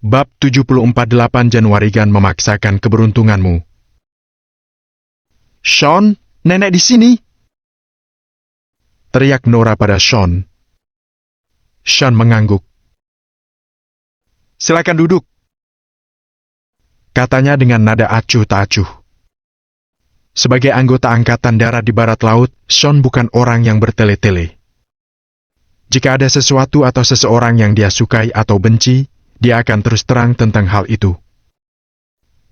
Bab 74 Januari memaksakan keberuntunganmu. Sean, nenek di sini! Teriak Nora pada Sean. Sean mengangguk. Silakan duduk, katanya dengan nada acuh tak acuh. Sebagai anggota Angkatan Darat di Barat Laut, Sean bukan orang yang bertele-tele. Jika ada sesuatu atau seseorang yang dia sukai atau benci, dia akan terus terang tentang hal itu.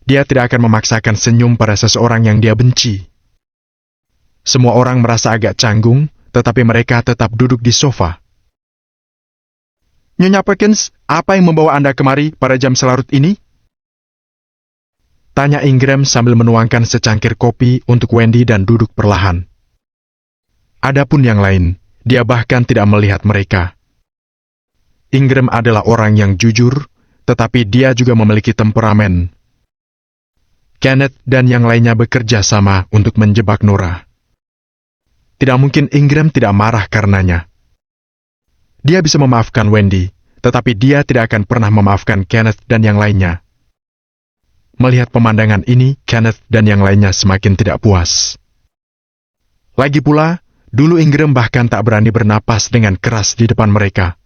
Dia tidak akan memaksakan senyum pada seseorang yang dia benci. Semua orang merasa agak canggung, tetapi mereka tetap duduk di sofa. Nyonya Perkins, apa yang membawa Anda kemari pada jam selarut ini? Tanya Ingram sambil menuangkan secangkir kopi untuk Wendy dan duduk perlahan. Adapun yang lain, dia bahkan tidak melihat mereka. Ingram adalah orang yang jujur, tetapi dia juga memiliki temperamen. Kenneth dan yang lainnya bekerja sama untuk menjebak Nora. Tidak mungkin Ingram tidak marah karenanya. Dia bisa memaafkan Wendy, tetapi dia tidak akan pernah memaafkan Kenneth dan yang lainnya. Melihat pemandangan ini, Kenneth dan yang lainnya semakin tidak puas. Lagi pula, dulu Ingram bahkan tak berani bernapas dengan keras di depan mereka.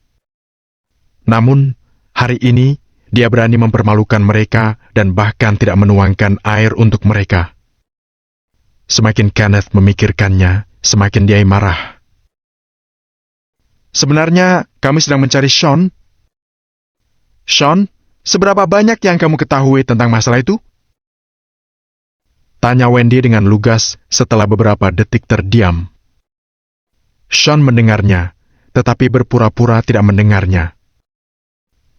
Namun, hari ini, dia berani mempermalukan mereka dan bahkan tidak menuangkan air untuk mereka. Semakin Kenneth memikirkannya, semakin dia marah. Sebenarnya, kami sedang mencari Sean. Sean, seberapa banyak yang kamu ketahui tentang masalah itu? Tanya Wendy dengan lugas setelah beberapa detik terdiam. Sean mendengarnya, tetapi berpura-pura tidak mendengarnya.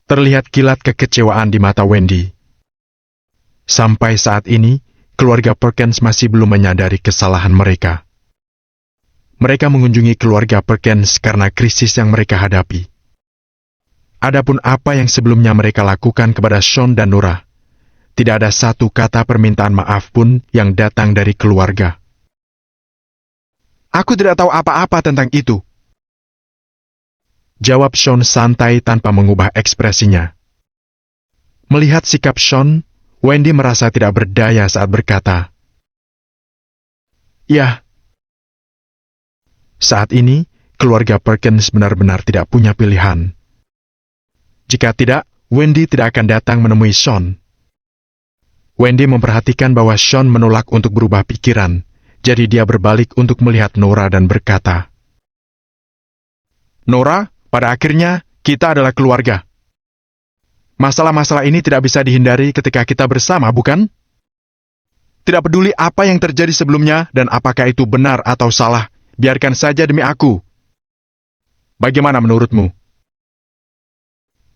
Terlihat kilat kekecewaan di mata Wendy. Sampai saat ini, keluarga Perkins masih belum menyadari kesalahan mereka. Mereka mengunjungi keluarga Perkins karena krisis yang mereka hadapi. Adapun apa yang sebelumnya mereka lakukan kepada Sean dan Nora, tidak ada satu kata permintaan maaf pun yang datang dari keluarga. Aku tidak tahu apa-apa tentang itu, jawab Sean santai tanpa mengubah ekspresinya. Melihat sikap Sean, Wendy merasa tidak berdaya saat berkata, "Ya." Saat ini, keluarga Perkins benar-benar tidak punya pilihan. Jika tidak, Wendy tidak akan datang menemui Sean. Wendy memperhatikan bahwa Sean menolak untuk berubah pikiran, jadi dia berbalik untuk melihat Nora dan berkata, "Nora, pada akhirnya, kita adalah keluarga. Masalah-masalah ini tidak bisa dihindari ketika kita bersama, bukan? Tidak peduli apa yang terjadi sebelumnya dan apakah itu benar atau salah, biarkan saja demi aku. Bagaimana menurutmu?"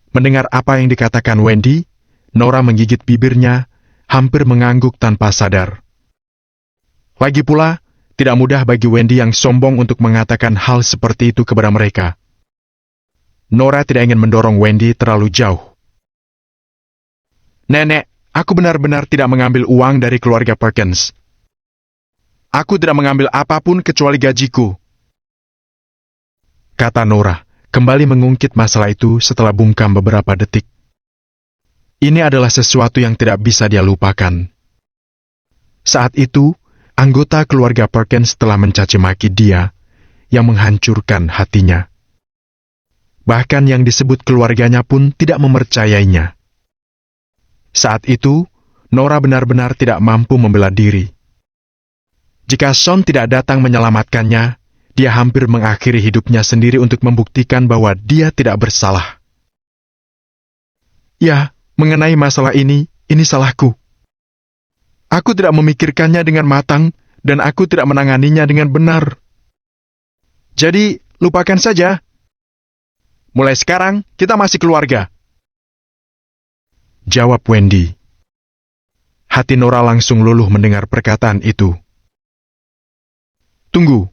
Mendengar apa yang dikatakan Wendy, Nora menggigit bibirnya, hampir mengangguk tanpa sadar. Lagi pula, tidak mudah bagi Wendy yang sombong untuk mengatakan hal seperti itu kepada mereka. Nora tidak ingin mendorong Wendy terlalu jauh. "Nenek, aku benar-benar tidak mengambil uang dari keluarga Perkins. Aku tidak mengambil apapun kecuali gajiku," kata Nora, kembali mengungkit masalah itu setelah bungkam beberapa detik. Ini adalah sesuatu yang tidak bisa dia lupakan. Saat itu, anggota keluarga Perkins telah mencaci maki dia, yang menghancurkan hatinya. Bahkan yang disebut keluarganya pun tidak mempercayainya. Saat itu, Nora benar-benar tidak mampu membela diri. Jika Sean tidak datang menyelamatkannya, dia hampir mengakhiri hidupnya sendiri untuk membuktikan bahwa dia tidak bersalah. "Ya, mengenai masalah ini salahku. Aku tidak memikirkannya dengan matang, dan aku tidak menanganinya dengan benar. Jadi, lupakan saja. Mulai sekarang, kita masih keluarga," jawab Wendy. Hati Nora langsung luluh mendengar perkataan itu. Tunggu.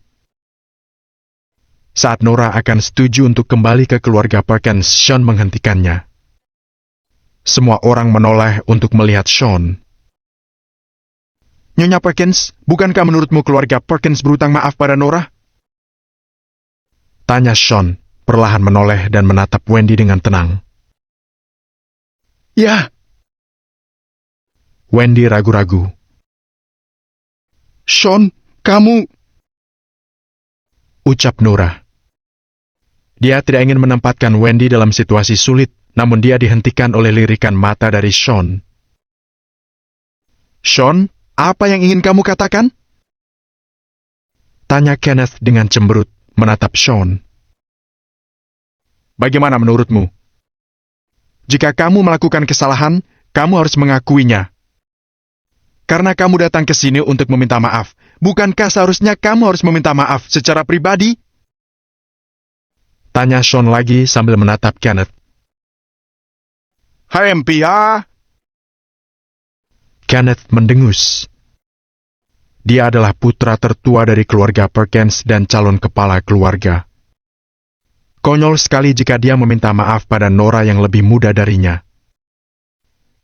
Saat Nora akan setuju untuk kembali ke keluarga Perkins, Sean menghentikannya. Semua orang menoleh untuk melihat Sean. "Nyonya Perkins, bukankah menurutmu keluarga Perkins berutang maaf pada Nora?" Tanya Sean, perlahan menoleh dan menatap Wendy dengan tenang. Ya, Wendy ragu-ragu. Sean, kamu... Ucap Nora. Dia tidak ingin menempatkan Wendy dalam situasi sulit, namun dia dihentikan oleh lirikan mata dari Sean. Sean, apa yang ingin kamu katakan? Tanya Kenneth dengan cemberut, menatap Sean. Bagaimana menurutmu? Jika kamu melakukan kesalahan, kamu harus mengakuinya. Karena kamu datang ke sini untuk meminta maaf, bukankah seharusnya kamu harus meminta maaf secara pribadi? Tanya Sean lagi sambil menatap Kenneth. Hai MP ya. Kenneth mendengus. Dia adalah putra tertua dari keluarga Perkins dan calon kepala keluarga. Konyol sekali jika dia meminta maaf pada Nora yang lebih muda darinya.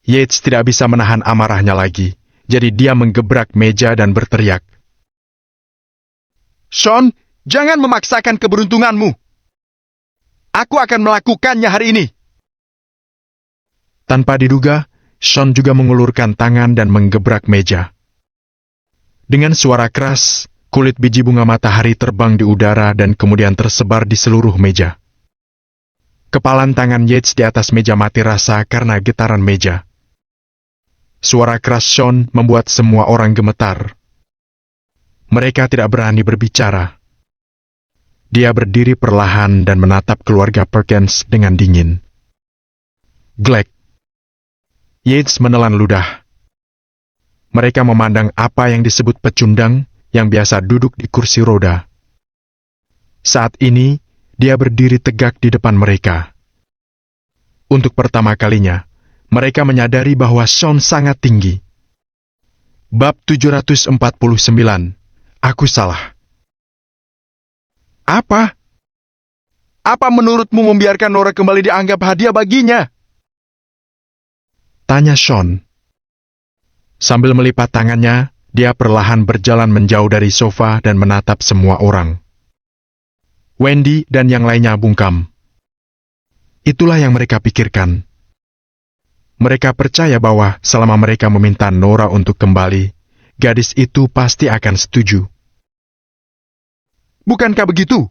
Yates tidak bisa menahan amarahnya lagi, jadi dia menggebrak meja dan berteriak. Sean, jangan memaksakan keberuntunganmu. Aku akan melakukannya hari ini. Tanpa diduga, Sean juga mengulurkan tangan dan menggebrak meja. Dengan suara keras, kulit biji bunga matahari terbang di udara dan kemudian tersebar di seluruh meja. Kepalan tangan Yates di atas meja mati rasa karena getaran meja. Suara keras Sean membuat semua orang gemetar. Mereka tidak berani berbicara. Dia berdiri perlahan dan menatap keluarga Perkins dengan dingin. Glek. Yates menelan ludah. Mereka memandang apa yang disebut pecundang yang biasa duduk di kursi roda. Saat ini, dia berdiri tegak di depan mereka. Untuk pertama kalinya, mereka menyadari bahwa Sean sangat tinggi. Bab 749. Aku salah. Apa? Apa menurutmu membiarkan Nora kembali dianggap hadiah baginya? Tanya Sean. Sambil melipat tangannya, dia perlahan berjalan menjauh dari sofa dan menatap semua orang. Wendy dan yang lainnya bungkam. Itulah yang mereka pikirkan. Mereka percaya bahwa selama mereka meminta Nora untuk kembali, gadis itu pasti akan setuju. Bukankah begitu?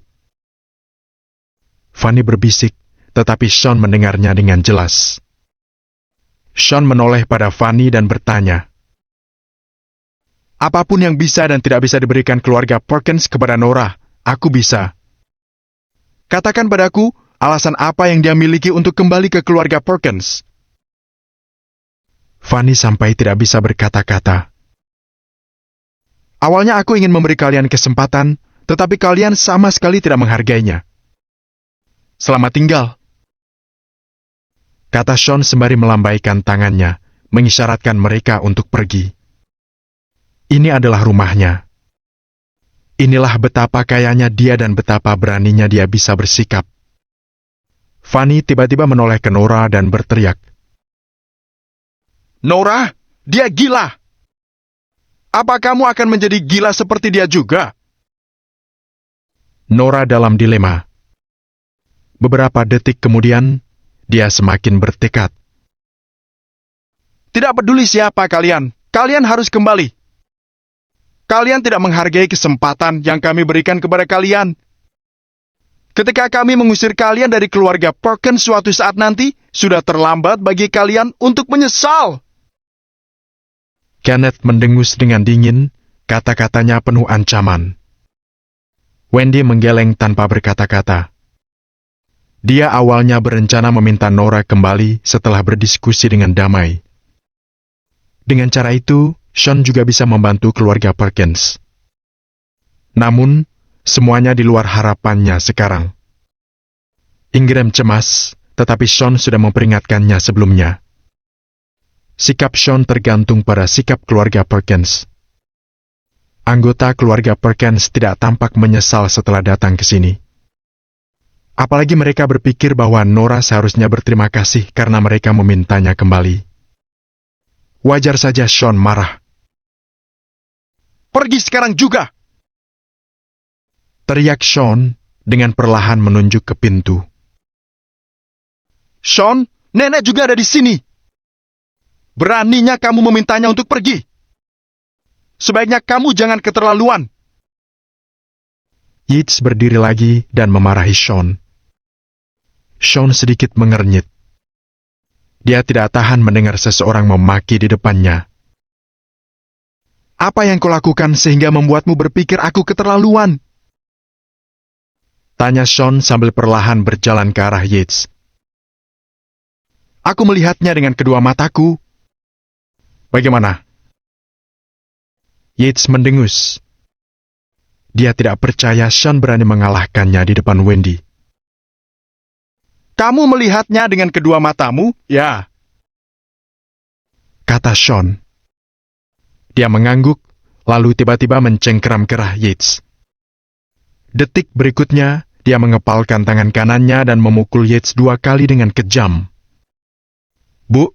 Fanny berbisik, tetapi Sean mendengarnya dengan jelas. Sean menoleh pada Fanny dan bertanya, Apapun yang bisa dan tidak bisa diberikan keluarga Perkins kepada Nora, aku bisa. Katakan padaku, alasan apa yang dia miliki untuk kembali ke keluarga Perkins? Fanny sampai tidak bisa berkata-kata. Awalnya aku ingin memberi kalian kesempatan, tetapi kalian sama sekali tidak menghargainya. Selamat tinggal. Kata Sean sembari melambaikan tangannya, mengisyaratkan mereka untuk pergi. Ini adalah rumahnya. Inilah betapa kayanya dia dan betapa beraninya dia bisa bersikap. Fanny tiba-tiba menoleh ke Nora dan berteriak. Nora, dia gila. Apa kamu akan menjadi gila seperti dia juga? Nora dalam dilema. Beberapa detik kemudian, dia semakin bertekad. Tidak peduli siapa kalian, kalian harus kembali. Kalian tidak menghargai kesempatan yang kami berikan kepada kalian. Ketika kami mengusir kalian dari keluarga Perkins suatu saat nanti, sudah terlambat bagi kalian untuk menyesal. Kenneth mendengus dengan dingin, kata-katanya penuh ancaman. Wendy menggeleng tanpa berkata-kata. Dia awalnya berencana meminta Nora kembali setelah berdiskusi dengan damai. Dengan cara itu, Sean juga bisa membantu keluarga Perkins. Namun, semuanya di luar harapannya sekarang. Ingram cemas, tetapi Sean sudah memperingatkannya sebelumnya. Sikap Sean tergantung pada sikap keluarga Perkins. Anggota keluarga Perkins tidak tampak menyesal setelah datang ke sini. Apalagi mereka berpikir bahwa Nora seharusnya berterima kasih karena mereka memintanya kembali. Wajar saja Sean marah. Pergi sekarang juga! Teriak Sean dengan perlahan menunjuk ke pintu. Sean, nenek juga ada di sini. Beraninya kamu memintanya untuk pergi. Sebaiknya kamu jangan keterlaluan. Yates berdiri lagi dan memarahi Sean. Sean sedikit mengernyit. Dia tidak tahan mendengar seseorang memaki di depannya. Apa yang kau lakukan sehingga membuatmu berpikir aku keterlaluan? Tanya Sean sambil perlahan berjalan ke arah Yates. Aku melihatnya dengan kedua mataku. Bagaimana? Yates mendengus. Dia tidak percaya Sean berani mengalahkannya di depan Wendy. Kamu melihatnya dengan kedua matamu? Ya. Kata Sean. Dia mengangguk, lalu tiba-tiba mencengkeram ke arah Yates. Detik berikutnya, dia mengepalkan tangan kanannya dan memukul Yates 2 kali dengan kejam. Bu!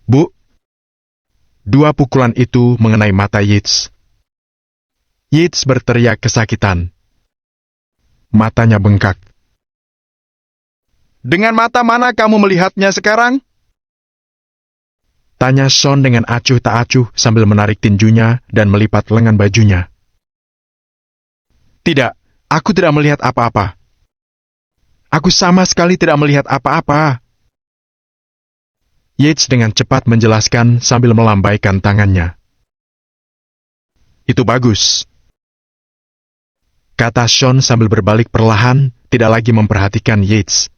Bu! 2 pukulan itu mengenai mata Yates. Yates berteriak kesakitan. Matanya bengkak. Dengan mata mana kamu melihatnya sekarang? Tanya Sean dengan acuh tak acuh sambil menarik tinjunya dan melipat lengan bajunya. Tidak, aku tidak melihat apa-apa. Aku sama sekali tidak melihat apa-apa. Yates dengan cepat menjelaskan sambil melambaikan tangannya. Itu bagus. Kata Sean sambil berbalik perlahan, tidak lagi memperhatikan Yates.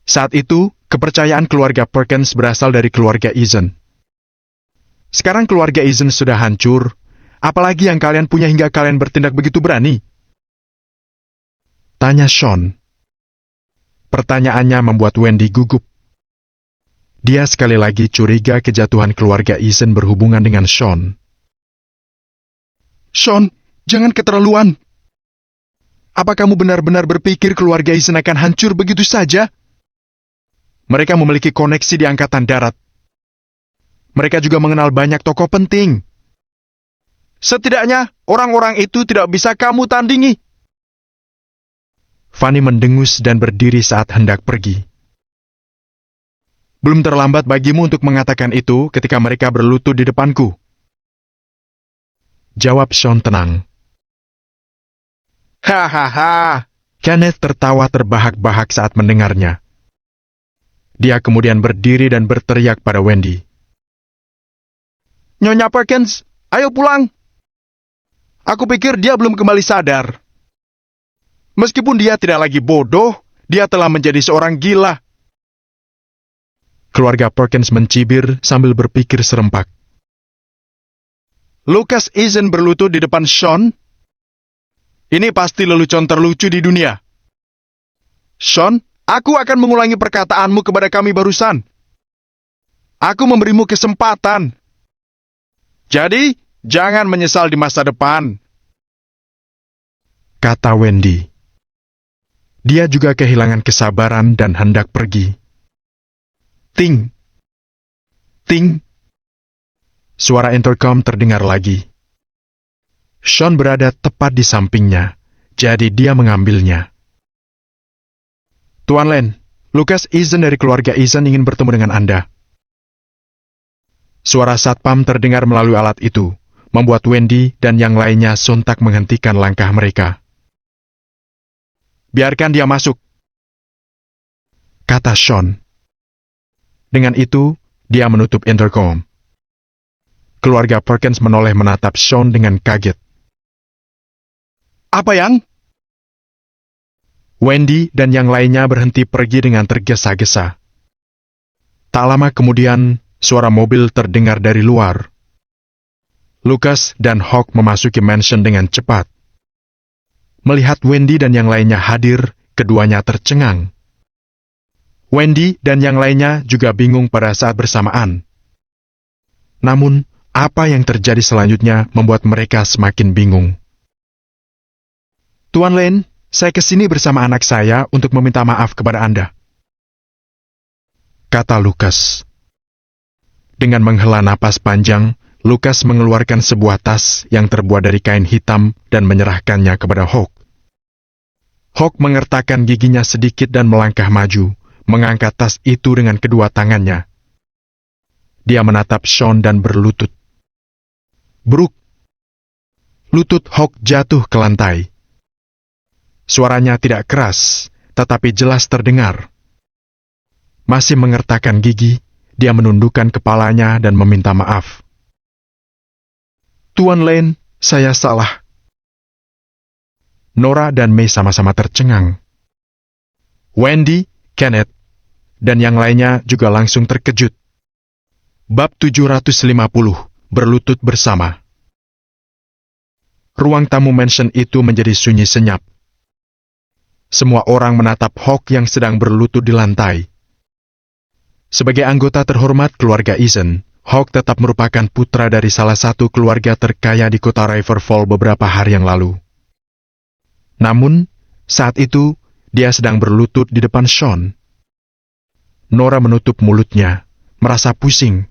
Saat itu, kepercayaan keluarga Perkins berasal dari keluarga Eason. Sekarang keluarga Eason sudah hancur, apalagi yang kalian punya hingga kalian bertindak begitu berani? Tanya Sean. Pertanyaannya membuat Wendy gugup. Dia sekali lagi curiga kejatuhan keluarga Eason berhubungan dengan Sean. Sean, jangan keterlaluan. Apa kamu benar-benar berpikir keluarga Eason akan hancur begitu saja? Mereka memiliki koneksi di Angkatan Darat. Mereka juga mengenal banyak tokoh penting. Setidaknya, orang-orang itu tidak bisa kamu tandingi. Fanny mendengus dan berdiri saat hendak pergi. Belum terlambat bagimu untuk mengatakan itu ketika mereka berlutut di depanku. Jawab Sean tenang. Hahaha. Kenneth tertawa terbahak-bahak saat mendengarnya. Dia kemudian berdiri dan berteriak pada Wendy. Nyonya Perkins, ayo pulang. Aku pikir dia belum kembali sadar. Meskipun dia tidak lagi bodoh, dia telah menjadi seorang gila. Keluarga Perkins mencibir sambil berpikir serempak. Lucas Eason berlutut di depan Sean? Ini pasti lelucon terlucu di dunia. Sean, aku akan mengulangi perkataanmu kepada kami barusan. Aku memberimu kesempatan. Jadi, jangan menyesal di masa depan. Kata Wendy. Dia juga kehilangan kesabaran dan hendak pergi. Ting! Ting! Suara intercom terdengar lagi. Sean berada tepat di sampingnya, jadi dia mengambilnya. Tuan Len, Lucas Eason dari keluarga Eason ingin bertemu dengan Anda. Suara satpam terdengar melalui alat itu, membuat Wendy dan yang lainnya sontak menghentikan langkah mereka. Biarkan dia masuk, kata Sean. Dengan itu, dia menutup intercom. Keluarga Perkins menoleh menatap Sean dengan kaget. Apa yang? Wendy dan yang lainnya berhenti pergi dengan tergesa-gesa. Tak lama kemudian, suara mobil terdengar dari luar. Lucas dan Hawk memasuki mansion dengan cepat. Melihat Wendy dan yang lainnya hadir, keduanya tercengang. Wendy dan yang lainnya juga bingung pada saat bersamaan. Namun, apa yang terjadi selanjutnya membuat mereka semakin bingung. Tuan Lane, saya kesini bersama anak saya untuk meminta maaf kepada Anda. Kata Lucas. Dengan menghela napas panjang, Lucas mengeluarkan sebuah tas yang terbuat dari kain hitam dan menyerahkannya kepada Hawk. Hawk mengertakkan giginya sedikit dan melangkah maju, mengangkat tas itu dengan kedua tangannya, dia menatap Sean dan berlutut. Bruk! Lutut Hawk jatuh ke lantai. Suaranya tidak keras, tetapi jelas terdengar. Masih mengertakkan gigi, dia menundukkan kepalanya dan meminta maaf. Tuan Lane, saya salah. Nora dan May sama-sama tercengang. Wendy, Kenneth, dan yang lainnya juga langsung terkejut. Bab 750, berlutut bersama. Ruang tamu mansion itu menjadi sunyi senyap. Semua orang menatap Hawk yang sedang berlutut di lantai. Sebagai anggota terhormat keluarga Eason, Hawk tetap merupakan putra dari salah satu keluarga terkaya di kota Riverfall beberapa hari yang lalu. Namun, saat itu, dia sedang berlutut di depan Sean. Nora menutup mulutnya, merasa pusing.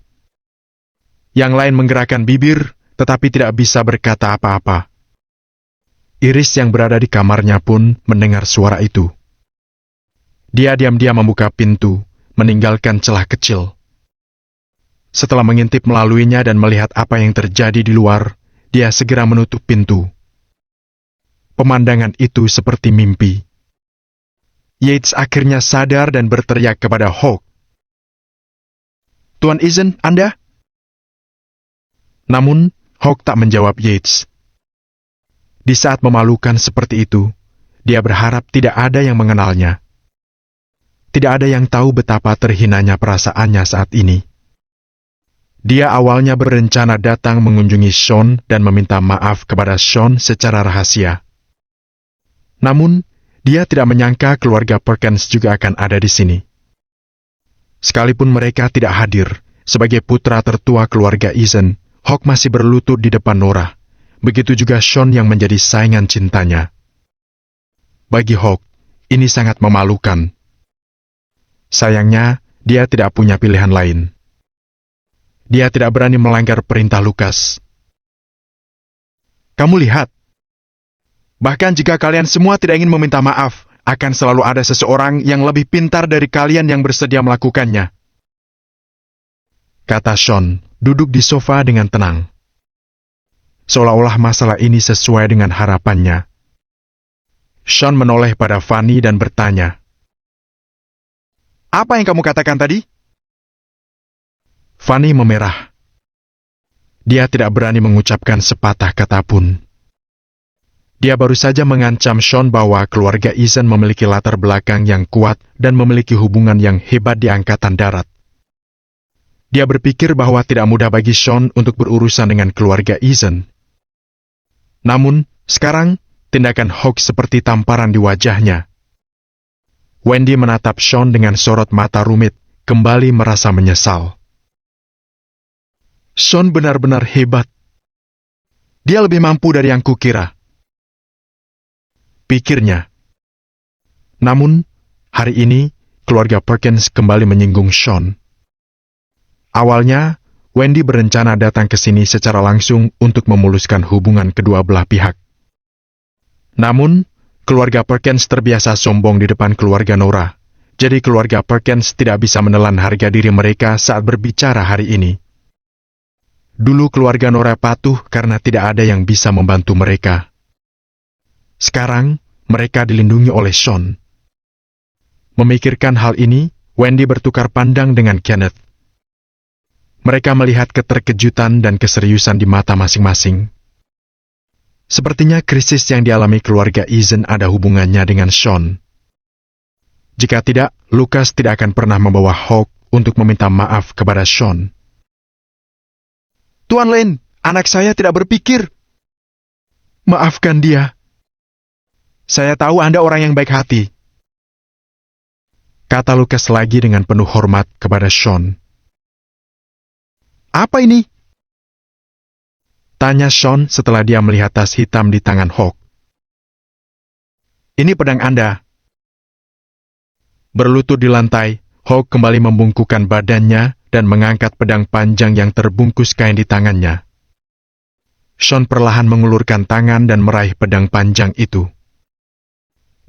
Yang lain menggerakkan bibir, tetapi tidak bisa berkata apa-apa. Iris yang berada di kamarnya pun mendengar suara itu. Dia diam-diam membuka pintu, meninggalkan celah kecil. Setelah mengintip melaluinya dan melihat apa yang terjadi di luar, dia segera menutup pintu. Pemandangan itu seperti mimpi. Yates akhirnya sadar dan berteriak kepada Hawk. Tuan Eason, Anda? Namun, Hawk tak menjawab Yates. Di saat memalukan seperti itu, dia berharap tidak ada yang mengenalnya. Tidak ada yang tahu betapa terhinanya perasaannya saat ini. Dia awalnya berencana datang mengunjungi Sean dan meminta maaf kepada Sean secara rahasia. Namun, dia tidak menyangka keluarga Perkins juga akan ada di sini. Sekalipun mereka tidak hadir, sebagai putra tertua keluarga Eason, Hawk masih berlutut di depan Nora. Begitu juga Sean yang menjadi saingan cintanya. Bagi Hawk, ini sangat memalukan. Sayangnya, dia tidak punya pilihan lain. Dia tidak berani melanggar perintah Lucas. Kamu lihat, bahkan jika kalian semua tidak ingin meminta maaf, akan selalu ada seseorang yang lebih pintar dari kalian yang bersedia melakukannya. Kata Sean, duduk di sofa dengan tenang. Seolah-olah masalah ini sesuai dengan harapannya. Sean menoleh pada Fanny dan bertanya, "Apa yang kamu katakan tadi?" Fanny memerah. Dia tidak berani mengucapkan sepatah kata pun. Dia baru saja mengancam Sean bahwa keluarga Eason memiliki latar belakang yang kuat dan memiliki hubungan yang hebat di Angkatan Darat. Dia berpikir bahwa tidak mudah bagi Sean untuk berurusan dengan keluarga Eason. Namun, sekarang, tindakan Hawk seperti tamparan di wajahnya. Wendy menatap Sean dengan sorot mata rumit, kembali merasa menyesal. Sean benar-benar hebat. Dia lebih mampu dari yang kukira, pikirnya. Namun, hari ini, keluarga Perkins kembali menyinggung Sean. Awalnya, Wendy berencana datang ke sini secara langsung untuk memuluskan hubungan kedua belah pihak. Namun, keluarga Perkins terbiasa sombong di depan keluarga Nora, jadi keluarga Perkins tidak bisa menelan harga diri mereka saat berbicara hari ini. Dulu keluarga Nora patuh karena tidak ada yang bisa membantu mereka. Sekarang, mereka dilindungi oleh Sean. Memikirkan hal ini, Wendy bertukar pandang dengan Kenneth. Mereka melihat keterkejutan dan keseriusan di mata masing-masing. Sepertinya krisis yang dialami keluarga Eason ada hubungannya dengan Sean. Jika tidak, Lucas tidak akan pernah membawa Hawk untuk meminta maaf kepada Sean. Tuan Lane, anak saya tidak berpikir. Maafkan dia. Saya tahu Anda orang yang baik hati. Kata Lucas lagi dengan penuh hormat kepada Sean. Apa ini? Tanya Sean setelah dia melihat tas hitam di tangan Hawk. Ini pedang Anda. Berlutut di lantai, Hawk kembali membungkukkan badannya dan mengangkat pedang panjang yang terbungkus kain di tangannya. Sean perlahan mengulurkan tangan dan meraih pedang panjang itu.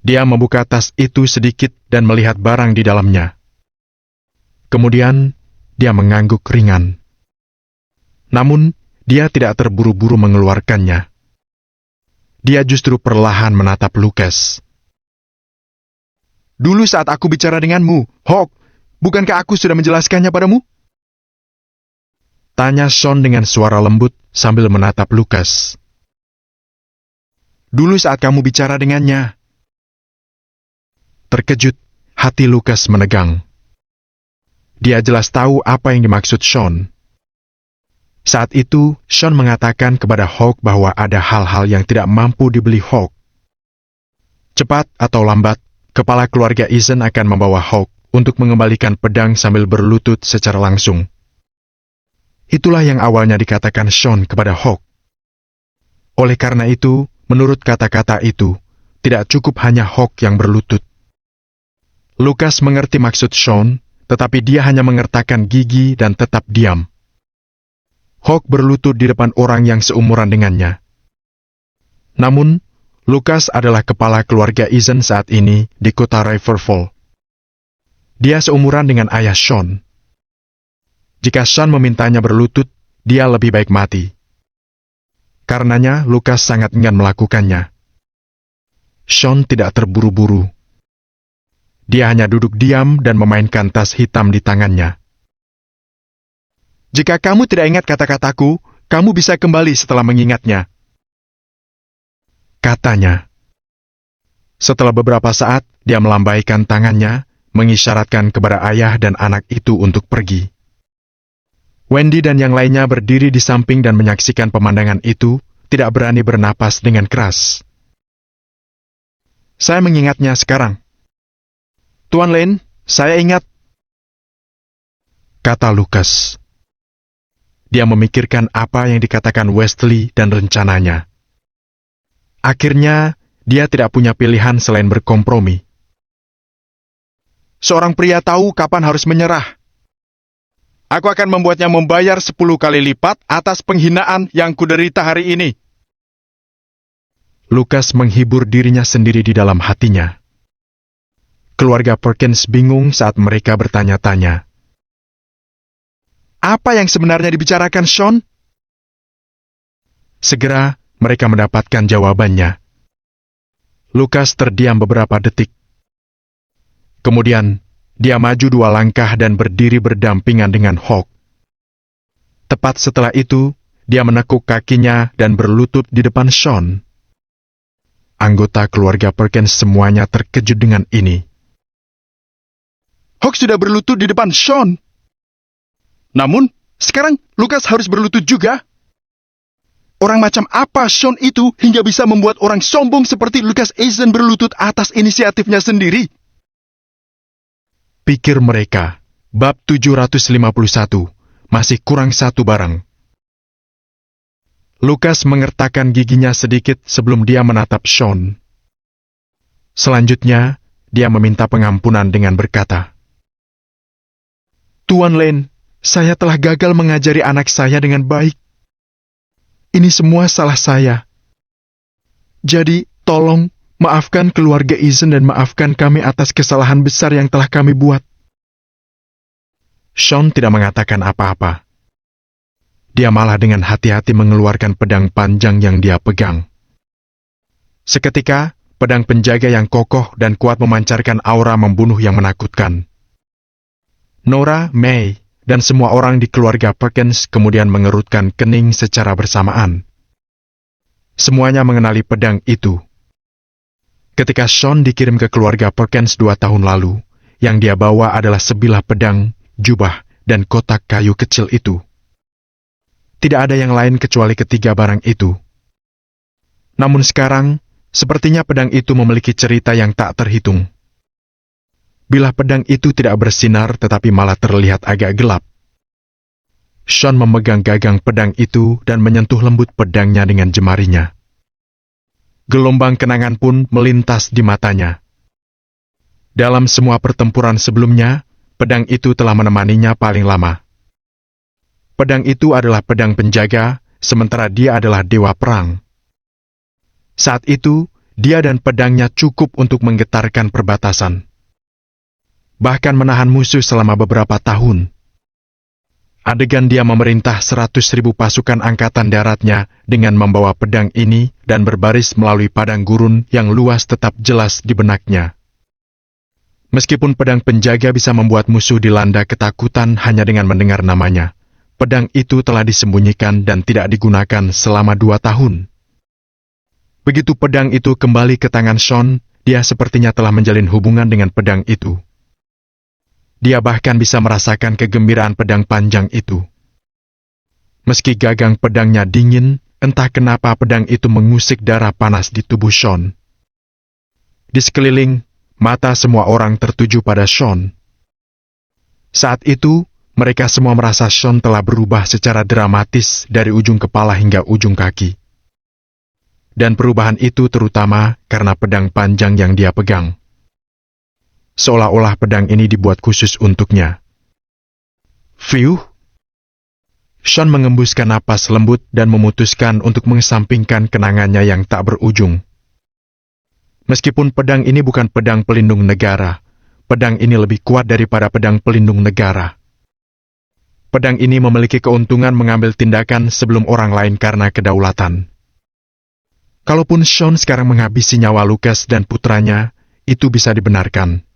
Dia membuka tas itu sedikit dan melihat barang di dalamnya. Kemudian, dia mengangguk ringan. Namun, dia tidak terburu-buru mengeluarkannya. Dia justru perlahan menatap Lukas. Dulu saat aku bicara denganmu, Hawk, bukankah aku sudah menjelaskannya padamu? Tanya Sean dengan suara lembut sambil menatap Lukas. Dulu saat kamu bicara dengannya. Terkejut, hati Lukas menegang. Dia jelas tahu apa yang dimaksud Sean. Saat itu, Sean mengatakan kepada Hawk bahwa ada hal-hal yang tidak mampu dibeli Hawk. Cepat atau lambat, kepala keluarga Eason akan membawa Hawk untuk mengembalikan pedang sambil berlutut secara langsung. Itulah yang awalnya dikatakan Sean kepada Hawk. Oleh karena itu, menurut kata-kata itu, tidak cukup hanya Hawk yang berlutut. Lukas mengerti maksud Sean, tetapi dia hanya mengertakkan gigi dan tetap diam. Hawk berlutut di depan orang yang seumuran dengannya. Namun, Lukas adalah kepala keluarga Eason saat ini di kota Riverfall. Dia seumuran dengan ayah Sean. Jika Sean memintanya berlutut, dia lebih baik mati. Karenanya, Lukas sangat enggan melakukannya. Sean tidak terburu-buru. Dia hanya duduk diam dan memainkan tas hitam di tangannya. Jika kamu tidak ingat kata-kataku, kamu bisa kembali setelah mengingatnya. Katanya. Setelah beberapa saat, dia melambaikan tangannya, mengisyaratkan kepada ayah dan anak itu untuk pergi. Wendy dan yang lainnya berdiri di samping dan menyaksikan pemandangan itu, tidak berani bernapas dengan keras. Saya mengingatnya sekarang. Tuan Lane, saya ingat. Kata Lukas. Dia memikirkan apa yang dikatakan Wesley dan rencananya. Akhirnya, dia tidak punya pilihan selain berkompromi. Seorang pria tahu kapan harus menyerah. Aku akan membuatnya membayar 10 kali lipat atas penghinaan yang kuderita hari ini. Lukas menghibur dirinya sendiri di dalam hatinya. Keluarga Perkins bingung saat mereka bertanya-tanya. Apa yang sebenarnya dibicarakan Sean? Segera, mereka mendapatkan jawabannya. Lukas terdiam beberapa detik. Kemudian, dia maju 2 langkah dan berdiri berdampingan dengan Hawk. Tepat setelah itu, dia menekuk kakinya dan berlutut di depan Sean. Anggota keluarga Perkins semuanya terkejut dengan ini. Hawk sudah berlutut di depan Sean. Namun, sekarang Lukas harus berlutut juga. Orang macam apa Sean itu hingga bisa membuat orang sombong seperti Lukas Eason berlutut atas inisiatifnya sendiri? Pikir mereka, bab 751, masih kurang 1 barang. Lukas mengertakkan giginya sedikit sebelum dia menatap Sean. Selanjutnya, dia meminta pengampunan dengan berkata, Tuan Lane, saya telah gagal mengajari anak saya dengan baik. Ini semua salah saya. Jadi, tolong, maafkan keluarga Eason dan maafkan kami atas kesalahan besar yang telah kami buat. Sean tidak mengatakan apa-apa. Dia malah dengan hati-hati mengeluarkan pedang panjang yang dia pegang. Seketika, pedang penjaga yang kokoh dan kuat memancarkan aura membunuh yang menakutkan. Nora, May, dan semua orang di keluarga Perkins kemudian mengerutkan kening secara bersamaan. Semuanya mengenali pedang itu. Ketika Sean dikirim ke keluarga Perkins 2 tahun lalu, yang dia bawa adalah sebilah pedang, jubah, dan kotak kayu kecil itu. Tidak ada yang lain kecuali ketiga barang itu. Namun sekarang, sepertinya pedang itu memiliki cerita yang tak terhitung. Bilah pedang itu tidak bersinar tetapi malah terlihat agak gelap. Sean memegang gagang pedang itu dan menyentuh lembut pedangnya dengan jemarinya. Gelombang kenangan pun melintas di matanya. Dalam semua pertempuran sebelumnya, pedang itu telah menemaninya paling lama. Pedang itu adalah pedang penjaga, sementara dia adalah dewa perang. Saat itu, dia dan pedangnya cukup untuk menggetarkan perbatasan. Bahkan menahan musuh selama beberapa tahun. Adegan dia memerintah 100.000 pasukan angkatan daratnya dengan membawa pedang ini dan berbaris melalui padang gurun yang luas tetap jelas di benaknya. Meskipun pedang penjaga bisa membuat musuh dilanda ketakutan hanya dengan mendengar namanya, pedang itu telah disembunyikan dan tidak digunakan selama 2 tahun. Begitu pedang itu kembali ke tangan Sean, dia sepertinya telah menjalin hubungan dengan pedang itu. Dia bahkan bisa merasakan kegembiraan pedang panjang itu. Meski gagang pedangnya dingin, entah kenapa pedang itu mengusik darah panas di tubuh Sean. Di sekeliling, mata semua orang tertuju pada Sean. Saat itu, mereka semua merasa Sean telah berubah secara dramatis dari ujung kepala hingga ujung kaki. Dan perubahan itu terutama karena pedang panjang yang dia pegang. Seolah-olah pedang ini dibuat khusus untuknya. Fiuh! Sean mengembuskan napas lembut dan memutuskan untuk mengesampingkan kenangannya yang tak berujung. Meskipun pedang ini bukan pedang pelindung negara, pedang ini lebih kuat daripada pedang pelindung negara. Pedang ini memiliki keuntungan mengambil tindakan sebelum orang lain karena kedaulatan. Kalaupun Sean sekarang menghabisi nyawa Lucas dan putranya, itu bisa dibenarkan.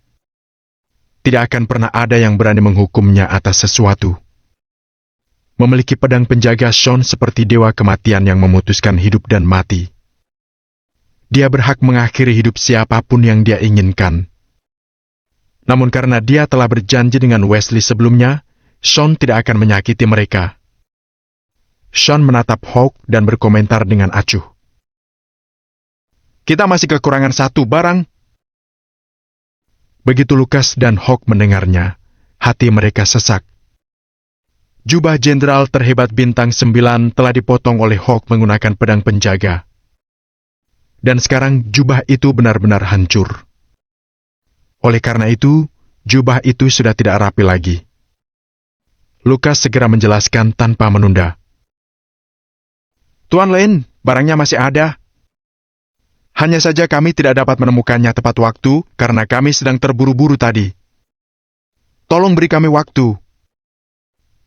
Tidak akan pernah ada yang berani menghukumnya atas sesuatu. Memiliki pedang penjaga Sean seperti dewa kematian yang memutuskan hidup dan mati. Dia berhak mengakhiri hidup siapapun yang dia inginkan. Namun karena dia telah berjanji dengan Wesley sebelumnya, Sean tidak akan menyakiti mereka. Sean menatap Hawk dan berkomentar dengan acuh. Kita masih kekurangan 1 barang. Begitu Lucas dan Hawk mendengarnya, hati mereka sesak. Jubah jenderal terhebat bintang 9 telah dipotong oleh Hawk menggunakan pedang penjaga. Dan sekarang jubah itu benar-benar hancur. Oleh karena itu, jubah itu sudah tidak rapi lagi. Lucas segera menjelaskan tanpa menunda. Tuan Lane, barangnya masih ada. Hanya saja kami tidak dapat menemukannya tepat waktu karena kami sedang terburu-buru tadi. Tolong beri kami waktu.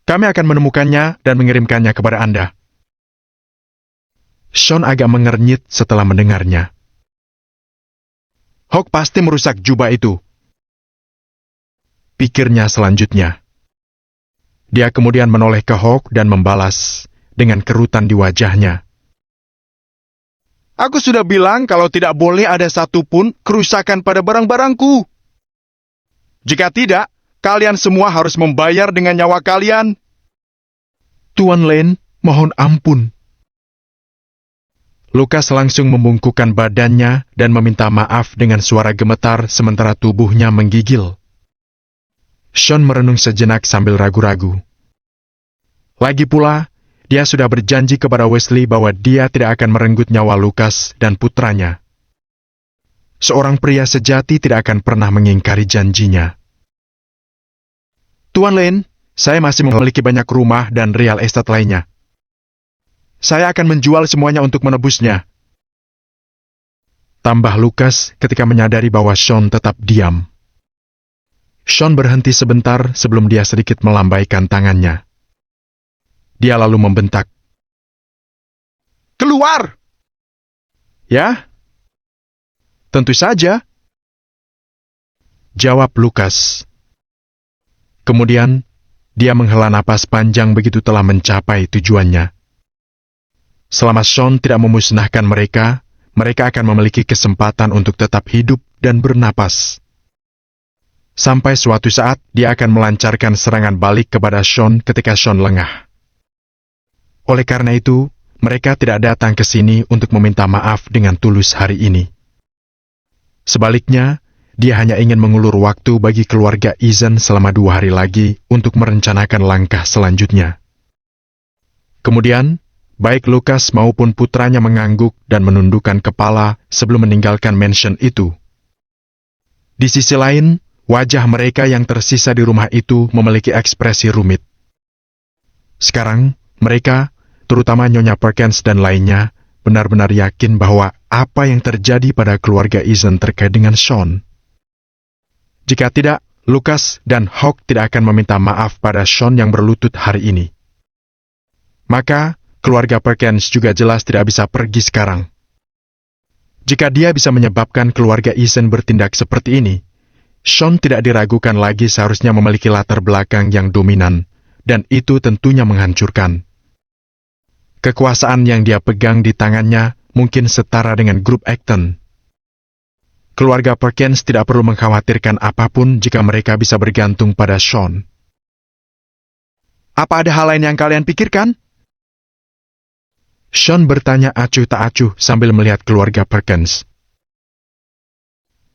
Kami akan menemukannya dan mengirimkannya kepada Anda. Sean agak mengernyit setelah mendengarnya. Hawk pasti merusak jubah itu. Pikirnya selanjutnya. Dia kemudian menoleh ke Hawk dan membalas dengan kerutan di wajahnya. Aku sudah bilang kalau tidak boleh ada satupun kerusakan pada barang-barangku. Jika tidak, kalian semua harus membayar dengan nyawa kalian. Tuan Lane, mohon ampun. Lucas langsung membungkukkan badannya dan meminta maaf dengan suara gemetar sementara tubuhnya menggigil. Sean merenung sejenak sambil ragu-ragu. Lagi pula, dia sudah berjanji kepada Wesley bahwa dia tidak akan merenggut nyawa Lucas dan putranya. Seorang pria sejati tidak akan pernah mengingkari janjinya. Tuan Lane, saya masih memiliki banyak rumah dan real estate lainnya. Saya akan menjual semuanya untuk menebusnya. Tambah Lucas ketika menyadari bahwa Sean tetap diam. Sean berhenti sebentar sebelum dia sedikit melambaikan tangannya. Dia lalu membentak. Keluar! Ya? Tentu saja. Jawab Lucas. Kemudian, dia menghela napas panjang begitu telah mencapai tujuannya. Selama Sean tidak memusnahkan mereka, mereka akan memiliki kesempatan untuk tetap hidup dan bernapas. Sampai suatu saat, dia akan melancarkan serangan balik kepada Sean ketika Sean lengah. Oleh karena itu, mereka tidak datang ke sini untuk meminta maaf dengan tulus hari ini. Sebaliknya, dia hanya ingin mengulur waktu bagi keluarga Ethan selama 2 hari lagi untuk merencanakan langkah selanjutnya. Kemudian, baik Lucas maupun putranya mengangguk dan menundukkan kepala sebelum meninggalkan mansion itu. Di sisi lain, wajah mereka yang tersisa di rumah itu memiliki ekspresi rumit. Sekarang, mereka, terutama Nyonya Perkins dan lainnya, benar-benar yakin bahwa apa yang terjadi pada keluarga Ethan terkait dengan Sean. Jika tidak, Lucas dan Hawk tidak akan meminta maaf pada Sean yang berlutut hari ini. Maka, keluarga Perkins juga jelas tidak bisa pergi sekarang. Jika dia bisa menyebabkan keluarga Eason bertindak seperti ini, Sean tidak diragukan lagi seharusnya memiliki latar belakang yang dominan, dan itu tentunya menghancurkan. Kekuasaan yang dia pegang di tangannya mungkin setara dengan grup Acton. Keluarga Perkins tidak perlu mengkhawatirkan apapun jika mereka bisa bergantung pada Sean. Apa ada hal lain yang kalian pikirkan? Sean bertanya acuh tak acuh sambil melihat keluarga Perkins.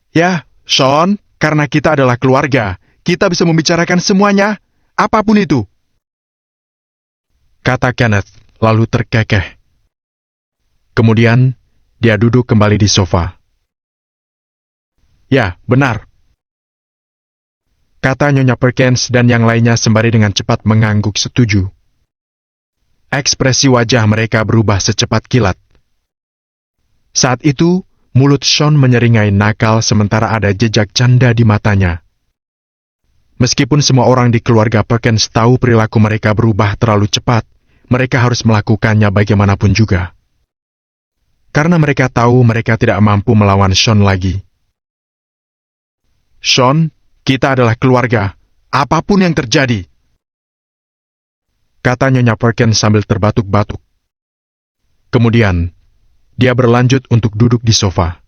Ya, Sean, karena kita adalah keluarga, kita bisa membicarakan semuanya, apapun itu. Kata Kenneth, lalu terkekeh. Kemudian, dia duduk kembali di sofa. Ya, benar. Kata Nyonya Perkins dan yang lainnya sembari dengan cepat mengangguk setuju. Ekspresi wajah mereka berubah secepat kilat. Saat itu, mulut Sean menyeringai nakal sementara ada jejak canda di matanya. Meskipun semua orang di keluarga Perkins tahu perilaku mereka berubah terlalu cepat, mereka harus melakukannya bagaimanapun juga. Karena mereka tahu mereka tidak mampu melawan Sean lagi. Sean, kita adalah keluarga, apapun yang terjadi. Kata Nyonya Perkins sambil terbatuk-batuk. Kemudian, dia berlanjut untuk duduk di sofa.